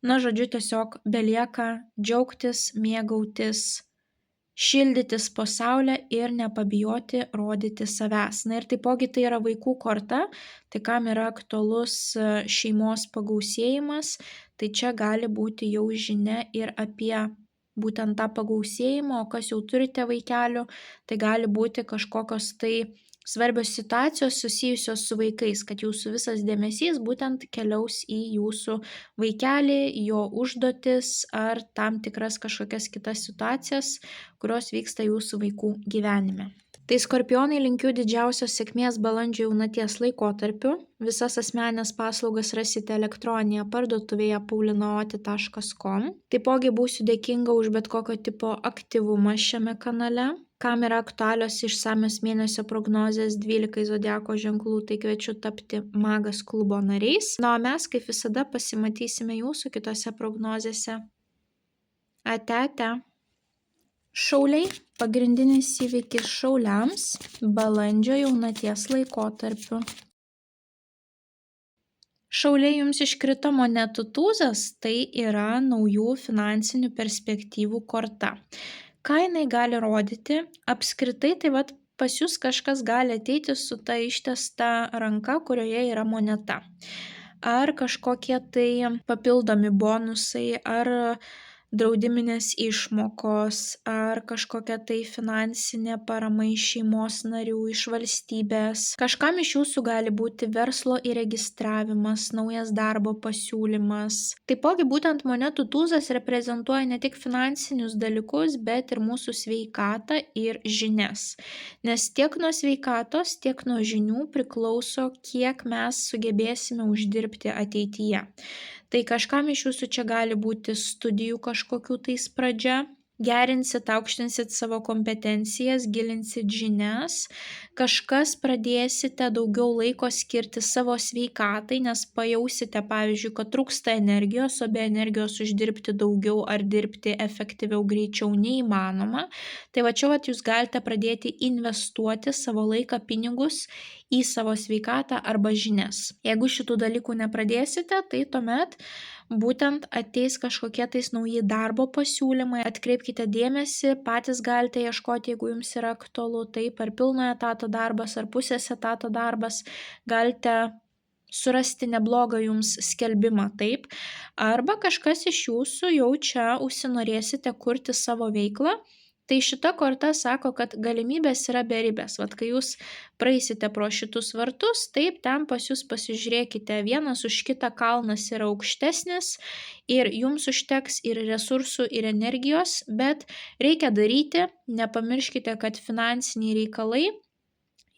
Na, žodžiu, tiesiog belieka džiaugtis, mėgautis, šildytis po saulę ir nepabijoti rodyti savęs. Na ir taipogi tai yra vaikų korta, tai kam yra aktualus šeimos pagausėjimas, tai čia gali būti jau žinia ir apie būtent tą pagausėjimą, o kas jau turite vaikelių, tai gali būti kažkokios tai svarbios situacijos susijusios su vaikais, kad jūsų visas dėmesys būtent keliaus į jūsų vaikelį, jo užduotis ar tam tikras kažkokias kitas situacijas, kurios vyksta jūsų vaikų gyvenime. Tai skorpionai linkiu didžiausios sėkmės balandžio jaunaties laikotarpiu. Visas asmenines paslaugas rasite elektroninėje parduotuvėje paulinaoti.com. Taipogi būsiu dėkinga už bet kokio tipo aktyvumą šiame kanale. Kam yra aktualios išsamios mėnesio prognozės 12 zodiako ženklų, tai kviečiu tapti Magas klubo nariais. Na, o mes kaip visada pasimatysime jūsų kitose prognozėse. Ate. Šauliai – pagrindinis įvykis šauliams balandžio jaunaties laikotarpiu. Šauliai, jums iškrito monetų tūzas, tai yra naujų finansinių perspektyvų korta. Ką jinai gali rodyti? Apskritai, tai pas jūs kažkas gali ateiti su ta ištiesta ranka, kurioje yra moneta. Ar kažkokie tai papildomi bonusai, ar draudiminės išmokos, ar kažkokia tai finansinė parama iš šeimos narių, iš valstybės. Kažkam iš jūsų gali būti verslo įregistravimas, naujas darbo pasiūlymas. Taipogi būtent monetų tūzas reprezentuoja ne tik finansinius dalykus, bet ir mūsų sveikatą ir žinias. Nes tiek nuo sveikatos, tiek nuo žinių priklauso, kiek mes sugebėsime uždirbti ateityje. Tai kažkam iš jūsų čia gali būti studijų kažkokių tais pradžia, gerinsit, aukštinsit savo kompetencijas, gilinsit žinias, kažkas pradėsite daugiau laiko skirti savo sveikatai, nes pajausite, pavyzdžiui, kad trūksta energijos, o be energijos uždirbti daugiau ar dirbti efektyviau greičiau neįmanoma. Tai čia jūs galite pradėti investuoti savo laiką, pinigus į savo sveikatą arba žinias. Jeigu šitų dalykų nepradėsite, tai tuomet būtent ateis kažkokie tais nauji darbo pasiūlymai. Atkreipkite dėmesį, patys galite ieškoti, jeigu jums yra aktualu, taip, ar pilno etato darbas, ar pusės etato darbas, galite surasti neblogą jums skelbimą, taip, arba kažkas iš jūsų jau čia užsinorėsite kurti savo veiklą. Tai šita korta sako, kad galimybės yra beribės. Kai jūs praeisite pro šitus vartus, taip, ten pas jūs pasižiūrėkite, vienas už kitą kalnas yra aukštesnis ir jums užteks ir resursų, ir energijos, bet reikia daryti, nepamirškite, kad finansiniai reikalai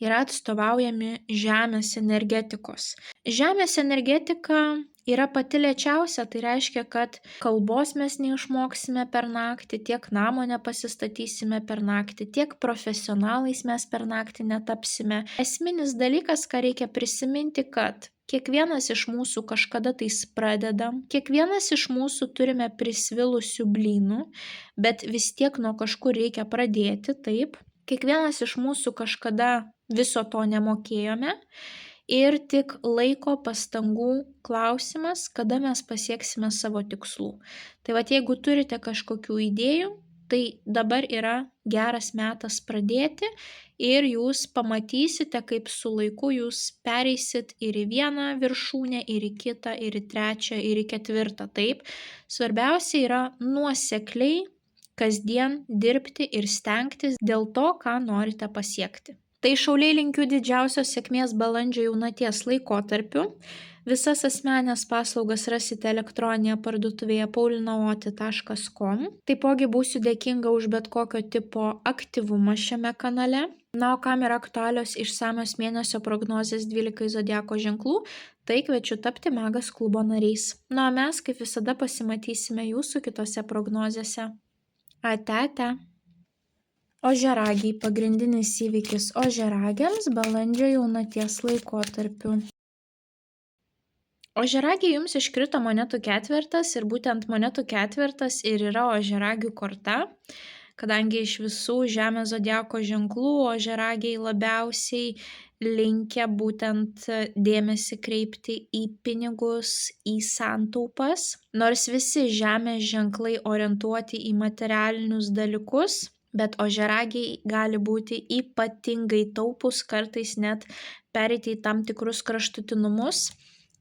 yra atstovaujami žemės energetikos. Žemės energetika yra pati lėčiausia, tai reiškia, kad kalbos mes neišmoksime per naktį, tiek namo nepasistatysime per naktį, tiek profesionalais mes per naktį netapsime. Esminis dalykas, ką reikia prisiminti, kad kiekvienas iš mūsų kažkada tais pradedam, kiekvienas iš mūsų turime prisvilusių blynų, bet vis tiek nuo kažkur reikia pradėti, taip. Kiekvienas iš mūsų kažkada viso to nemokėjome. Ir tik laiko, pastangų klausimas, kada mes pasieksime savo tikslų. Tai jeigu turite kažkokių idėjų, tai dabar yra geras metas pradėti ir jūs pamatysite, kaip su laiku jūs pereisit ir į vieną viršūnę, ir į kitą, ir į trečią, ir į ketvirtą. Taip, svarbiausia yra nuosekliai kasdien dirbti ir stengtis dėl to, ką norite pasiekti. Tai šauliai linkiu didžiausios sėkmės balandžio jaunaties laikotarpiu. Visas asmenines paslaugas rasite elektroninėje parduotuvėje paulinaoti.com. Taipogi būsiu dėkinga už bet kokio tipo aktyvumą šiame kanale. Na, o kam yra aktualios išsamios mėnesio prognozės 12 zodiako ženklų, tai kviečiu tapti Magas klubo nariais. Na, o mes kaip visada pasimatysime jūsų kitose prognozėse. Ate. Ožiaragiai – pagrindinis įvykis ožiaragiams balandžio jaunaties laikotarpiu. Ožiaragiai, jums iškrito monetų ketvertas ir būtent monetų ketvertas ir yra ožiaragių korta, kadangi iš visų žemės zodiako ženklų ožiaragiai labiausiai linkę būtent dėmesį kreipti į pinigus, į santaupas. Nors visi žemės ženklai orientuoti į materialinius dalykus, bet ožiaragiai gali būti ypatingai taupūs, kartais net pereiti į tam tikrus kraštutinumus.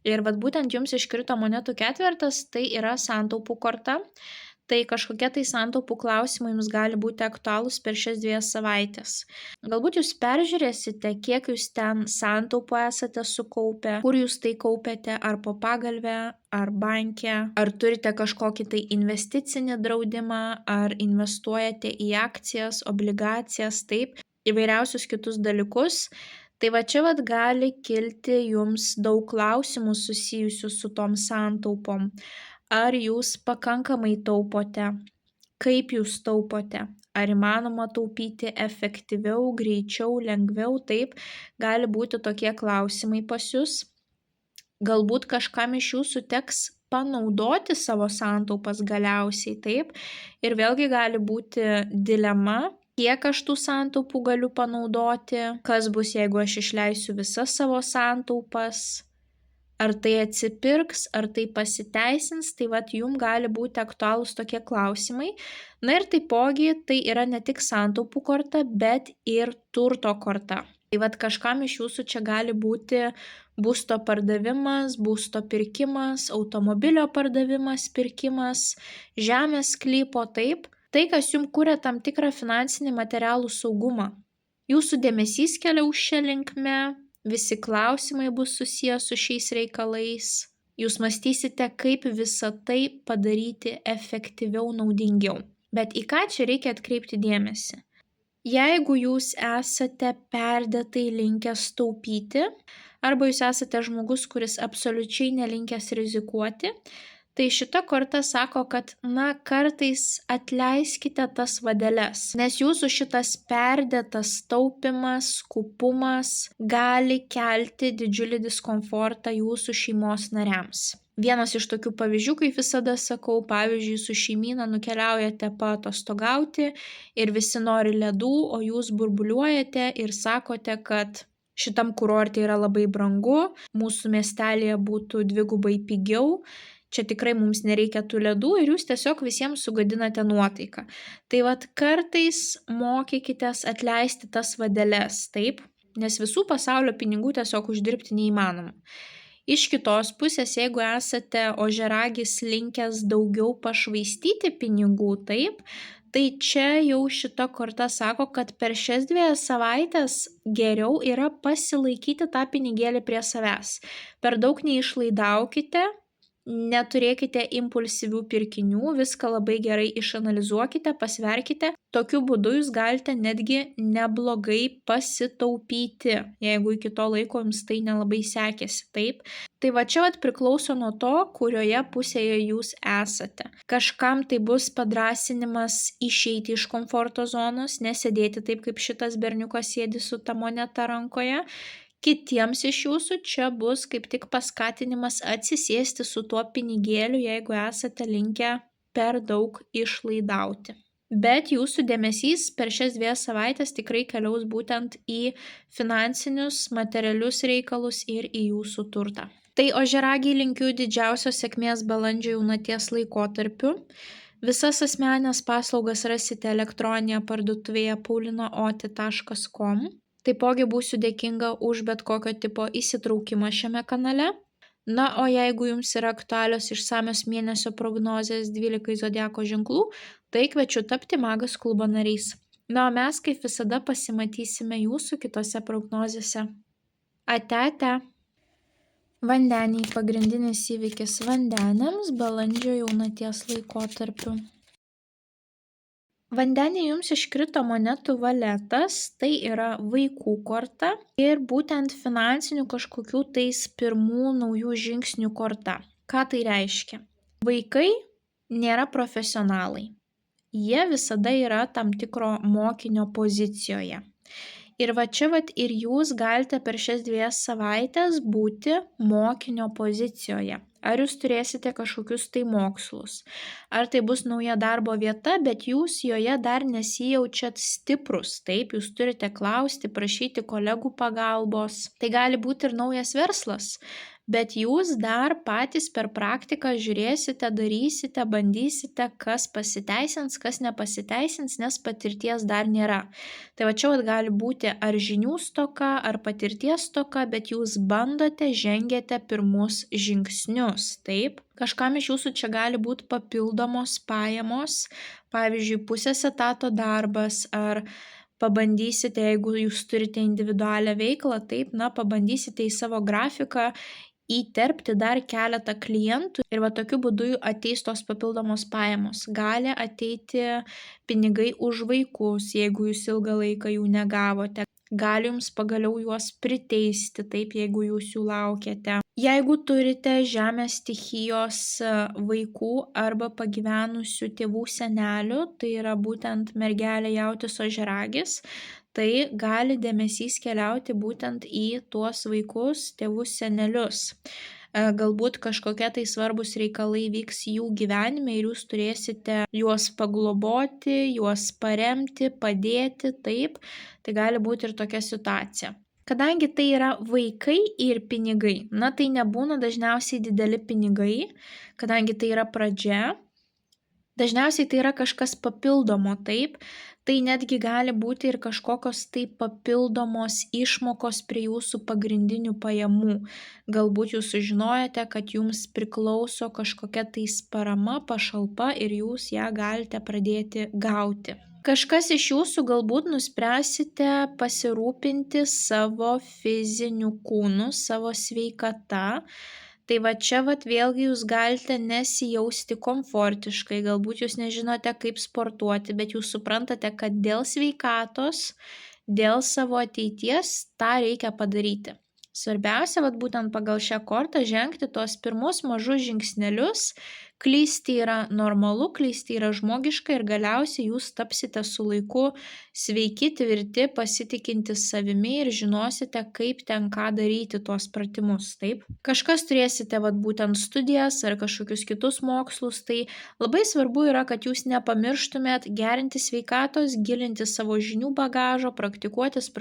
Ir būtent jums iškrito monetų ketvertas, tai yra santaupų korta. Tai kažkokie tai santaupų klausimai jums gali būti aktualūs per šias 2 savaitės. Galbūt jūs peržiūrėsite, kiek jūs ten santaupų esate sukaupę, kur jūs tai kaupiate, ar po pagalvę, ar banke, ar turite kažkokį tai investicinį draudimą, ar investuojate į akcijas, obligacijas, taip. įvairiausius kitus dalykus. Tai va čia vat gali kilti jums daug klausimų susijusių su tom santaupom. Ar jūs pakankamai taupote? Kaip jūs taupote? Ar įmanoma taupyti efektyviau, greičiau, lengviau? Taip, gali būti tokie klausimai pas jūs. Galbūt kažkam iš jūsų teks panaudoti savo santaupas galiausiai, taip. Ir vėlgi gali būti dilema, kiek aš tų santaupų galiu panaudoti, kas bus, jeigu aš išleisiu visas savo santaupas, ar tai atsipirks, ar tai pasiteisins, tai vat jum gali būti aktualūs tokie klausimai. Na ir taipogi tai yra ne tik santaupų korta, bet ir turto korta. Tai vat kažkam iš jūsų čia gali būti būsto pardavimas, būsto pirkimas, automobilio pardavimas, pirkimas, žemės sklypo, taip. Tai, kas jums kuria tam tikrą finansinį materialų saugumą. Jūsų dėmesys keliaus šia linkme, visi klausimai bus susijęs su šiais reikalais. Jūs mąstysite, kaip visą tai padaryti efektyviau, naudingiau. Bet į ką čia reikia atkreipti dėmesį? Jeigu jūs esate perdėtai linkęs taupyti, arba jūs esate žmogus, kuris absoliučiai nelinkęs rizikuoti, tai šita korta sako, kad kartais atleiskite tas vadeles, nes jūsų šitas perdėtas taupimas, skupumas gali kelti didžiulį diskomfortą jūsų šeimos nariams. Vienas iš tokių pavyzdžių, kaip visada sakau, pavyzdžiui, su šeimyna nukeliaujate paatostogauti ir visi nori ledų, o jūs burbuliuojate ir sakote, kad šitam kurorte yra labai brangu, mūsų miestelėje būtų dvigubai pigiau, čia tikrai mums nereikia tų ledų ir jūs tiesiog visiems sugadinate nuotaiką. Tai vat kartais mokykitės atleisti tas vadeles, taip, nes visų pasaulio pinigų tiesiog uždirbti neįmanoma. Iš kitos pusės, jeigu esate ožiaragis linkęs daugiau pašvaistyti pinigų, taip, tai čia jau šita korta sako, kad per šias 2 savaites geriau yra pasilaikyti tą pinigėlį prie savęs. Per daug neišlaidaukite, neturėkite impulsyvių pirkinių, viską labai gerai išanalizuokite, pasverkite. Tokiu būdu jūs galite netgi neblogai pasitaupyti, jeigu iki to laiko jums tai nelabai sekėsi, taip. Tai va čia priklauso nuo to, kurioje pusėje jūs esate. Kažkam tai bus padrąsinimas išeiti iš komforto zonos, nesėdėti taip, kaip šitas berniukas sėdi su ta moneta rankoje. Kitiems iš jūsų čia bus kaip tik paskatinimas atsisėsti su tuo pinigėliu, jeigu esate linkę per daug išlaidauti. Bet jūsų dėmesys per šias 2 savaites tikrai keliaus būtent į finansinius, materialius reikalus ir į jūsų turtą. Tai ožiaragiai linkiu didžiausios sėkmės balandžio jaunaties laikotarpiu. Visas asmeninės paslaugas rasite elektroninėje parduotuvėje paulinaoti.com. Taipogi būsiu dėkinga už bet kokio tipo įsitraukimą šiame kanale. Na, o jeigu jums yra aktualios išsamios mėnesio prognozės 12 zodiako ženklų, tai kviečiu tapti Magas klubo nariais. Na, o mes kaip visada pasimatysime jūsų kitose prognozėse. Ate. Vandeniai, pagrindinis įvykis vandeniams balandžio jaunaties laikotarpiu. Vandeniai jums iškrito monetų valetas, tai yra vaikų korta ir būtent finansinių kažkokių tais pirmų naujų žingsnių korta. Ką tai reiškia? Vaikai nėra profesionalai. Jie visada yra tam tikro mokinio pozicijoje. Ir va čia ir jūs galite per šias 2 savaites būti mokinio pozicijoje. Ar jūs turėsite kažkokius tai mokslus, ar tai bus nauja darbo vieta, bet jūs joje dar nesijaučiat stiprus, taip, jūs turite klausti, prašyti kolegų pagalbos. Tai gali būti ir naujas verslas, bet jūs dar patys per praktiką žiūrėsite, darysite, bandysite, kas pasiteisins, kas nepasiteisins, nes patirties dar nėra. Tai va čia gali būti ar žinių stoka, ar patirties stoka, bet jūs bandote, žengiate pirmus žingsnius, taip. Kažkam iš jūsų čia gali būti papildomos pajamos, pavyzdžiui, pusės etato darbas, ar pabandysite, jeigu jūs turite individualią veiklą, taip, pabandysite į savo grafiką įterpti dar keletą klientų ir va tokiu būdu ateis tos papildomos pajamos. Gali ateiti pinigai už vaikus, jeigu jūs ilgą laiką jų negavote. Gali jums pagaliau juos priteisti, taip, jeigu jūs jų laukiate. Jeigu turite žemės stichijos vaikų arba pagyvenusių tėvų senelių, tai yra būtent mergelė jautis ožiaragis, tai gali dėmesys keliauti būtent į tuos vaikus, tėvus senelius. Galbūt kažkokie tai svarbus reikalai vyks jų gyvenime ir jūs turėsite juos pagloboti, juos paremti, padėti, taip, tai gali būti ir tokia situacija. Kadangi tai yra vaikai ir pinigai, na tai nebūna dažniausiai dideli pinigai, kadangi tai yra pradžia, dažniausiai tai yra kažkas papildomo, taip, tai netgi gali būti ir kažkokios tai papildomos išmokos prie jūsų pagrindinių pajamų. Galbūt jūs sužinojate, kad jums priklauso kažkokia tais parama, pašalpa ir jūs ją galite pradėti gauti. Kažkas iš jūsų galbūt nuspręsite pasirūpinti savo fiziniu kūnu, savo sveikata. Tai va čia vėlgi jūs galite nesijausti komfortiškai, galbūt jūs nežinote, kaip sportuoti, bet jūs suprantate, kad dėl sveikatos, dėl savo ateities tą reikia padaryti. Svarbiausia, būtent pagal šią kortą žengti tuos pirmus mažus žingsnelius. Klysti yra normalu, klysti yra žmogiška ir galiausiai jūs tapsite su laiku sveiki, tvirti, pasitikintis savimi ir žinosite, kaip ten ką daryti tuos pratimus, taip? Kažkas turėsite būtent studijas ar kažkokius kitus mokslus, tai labai svarbu yra, kad jūs nepamirštumėt gerinti sveikatos, gilinti savo žinių bagažo, praktikuotis,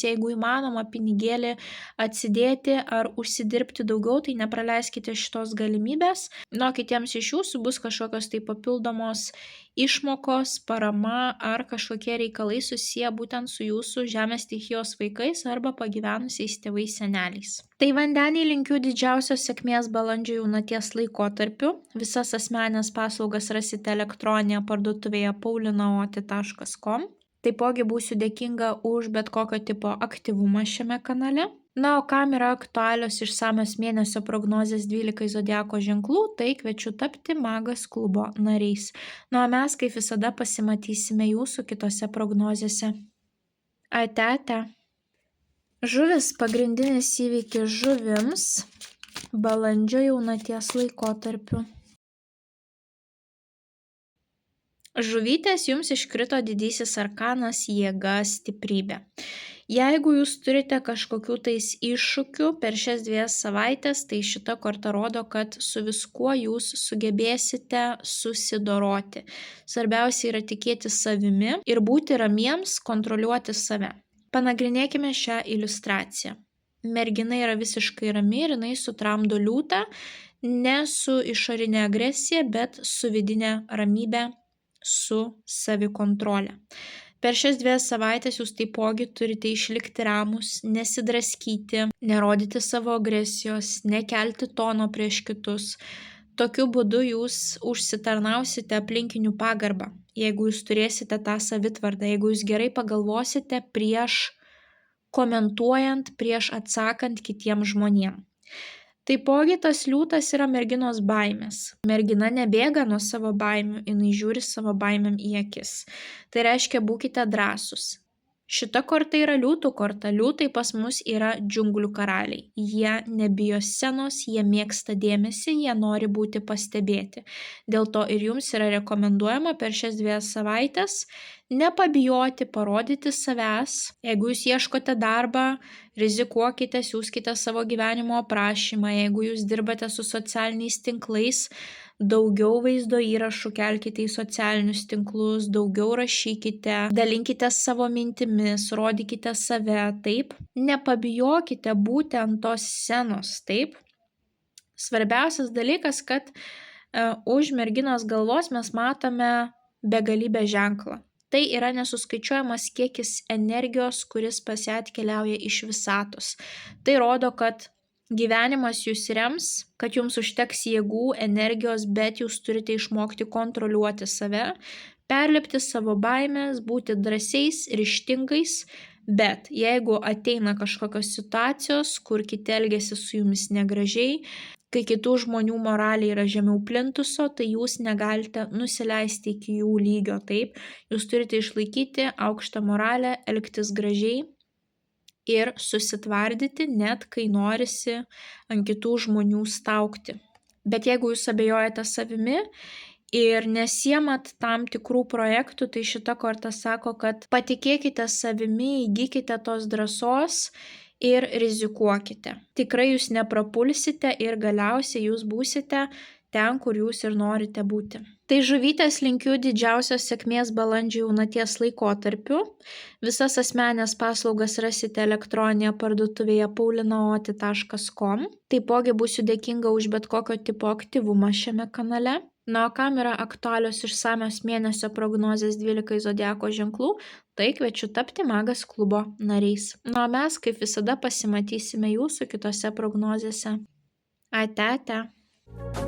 jeigu įmanoma pinigėlį atsidėti ar užsidirbti daugiau, tai nepraleiskite šitos galimybės. Kitiems iš jūsų bus kažkokios tai papildomos išmokos, parama ar kažkokie reikalai susiję būtent su jūsų žemės stichijos vaikais arba pagyvenusiais tėvais seneliais. Tai vandeniai linkiu didžiausios sėkmės balandžio jaunaties laikotarpiu. Visas asmenines paslaugas rasite elektroninėje parduotuvėje paulinaoti.com. Taipogi būsiu dėkinga už bet kokio tipo aktyvumą šiame kanale. Na, o kam yra aktualios išsamios mėnesio prognozės 12 zodiako ženklų, tai kviečiu tapti Magas klubo nariais. Na, o mes kaip visada pasimatysime jūsų kitose prognozėse. Ate. Žuvis pagrindinis įvykis žuvims balandžio jaunaties laikotarpiu. Žuvytės jums iškrito didysis arkanas jėga, stiprybė. Jeigu jūs turite kažkokių tais iššūkių per šias 2 savaitės, tai šita korta rodo, kad su viskuo jūs sugebėsite susidoroti. Svarbiausia yra tikėti savimi ir būti ramiems, kontroliuoti save. Panagrinėkime šią iliustraciją. Mergina yra visiškai rami ir jinai sutramdo liūtą, ne su išorinė agresija, bet su vidinė ramybė, su savikontrolė. Per šias 2 savaitės jūs taipogi turite išlikti ramus, nesidraskyti, nerodyti savo agresijos, nekelti tono prieš kitus. Tokiu būdu jūs užsitarnausite aplinkinių pagarbą, jeigu jūs turėsite tą savitvardą, jeigu jūs gerai pagalvosite prieš komentuojant, prieš atsakant kitiems žmonėms. Taipogi tas liūtas yra merginos baimės. Mergina nebėga nuo savo baimių, jinai žiūri savo baimėm į akis. Tai reiškia, būkite drąsūs. Šita korta yra liūtų korta. Liūtai pas mus yra džiunglių karaliai. Jie nebijo scenos, jie mėgsta dėmesį, jie nori būti pastebėti. Dėl to ir jums yra rekomenduojama per šias 2 savaitės nepabijoti parodyti savęs. Jeigu jūs ieškote darbą, rizikuokite, siųskite savo gyvenimo aprašymą. Jeigu jūs dirbate su socialiniais tinklais, daugiau vaizdo įrašų kelkite į socialinius tinklus, daugiau rašykite, dalinkite savo mintimis, rodykite save, taip. Nepabijokite būti ant tos scenos, taip. Svarbiausias dalykas, kad už merginos galvos mes matome begalybę ženklą. Tai yra nesuskaičiuojamas kiekis energijos, kuris pas ją atkeliauja iš visatos. Tai rodo, kad gyvenimas jūs rems, kad jums užteks jėgų, energijos, bet jūs turite išmokti kontroliuoti save, perlipti savo baimės, būti drąsiais, ryžtingais, Bet jeigu ateina kažkokios situacijos, kur kiti elgiasi su jumis negražiai, kai kitų žmonių moralė yra žemiau plintuso, tai jūs negalite nusileisti iki jų lygio, taip? Jūs turite išlaikyti aukštą moralę, elgtis gražiai ir susitvardyti, net kai norisi ant kitų žmonių staugti. Bet jeigu jūs abejojate savimi ir nesiemat tam tikrų projektų, tai šita korta sako, kad patikėkite savimi, įgykite tos drąsos ir rizikuokite. Tikrai jūs neprapulsite ir galiausiai jūs būsite ten, kur jūs ir norite būti. Tai žuvytės linkiu didžiausios sėkmės balandžio jaunaties laikotarpiu. Visas asmenės paslaugas rasite elektroninėje parduotuvėje paulinaoti.com. Taipogi būsiu dėkinga už bet kokio tipo aktyvumą šiame kanale. Na, o kam yra aktualios išsamios mėnesio prognozės 12 zodiako ženklų, tai kviečiu tapti Magas klubo nariais. Na, o mes, kaip visada, pasimatysime jūsų kitose prognozėse. Ate, ate.